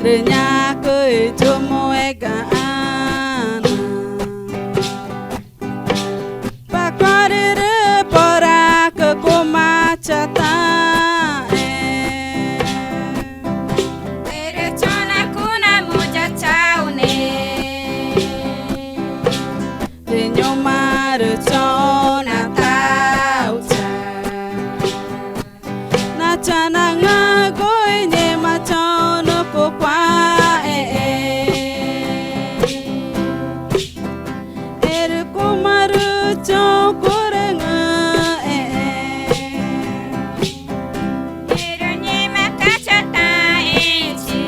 renya ke jomo egaan pakorere pora ke koma chata Chana nga koi nye ma chao no ko kwa er ko maru chao kore nga er nye ma ka chata chi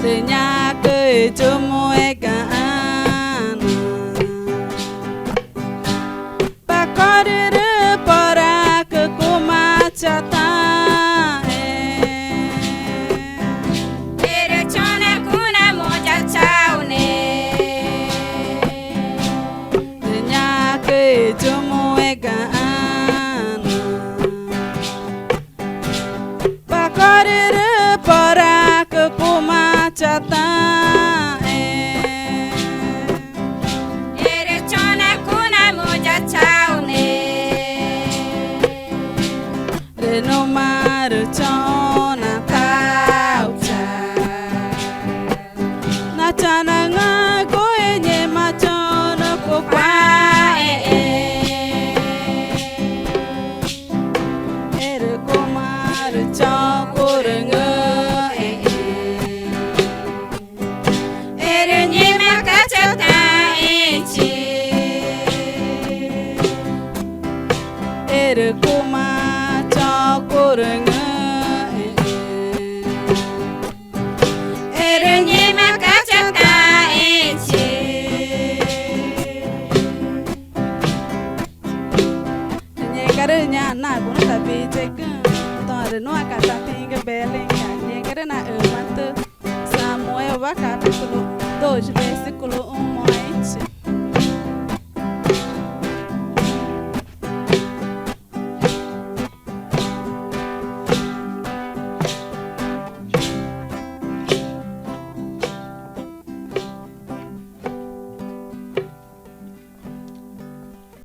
te nya ke jomo egaan pakorere pora chata ere chona kuna moja chaune nya ke jomo egaan pakorere pora ke koma chata ere chona kuna moja chaune no matter chona kaucha na chana nga koenye ma chona ko kwa ere ko matter chokorenga ere nye ma ka chata chi ere ko korenga ere nye ma ka chata chi nye kare nya na kun ta bi che ku to re no ka ta tinga beling nye kare na mantu samuel wa ka tu do je be se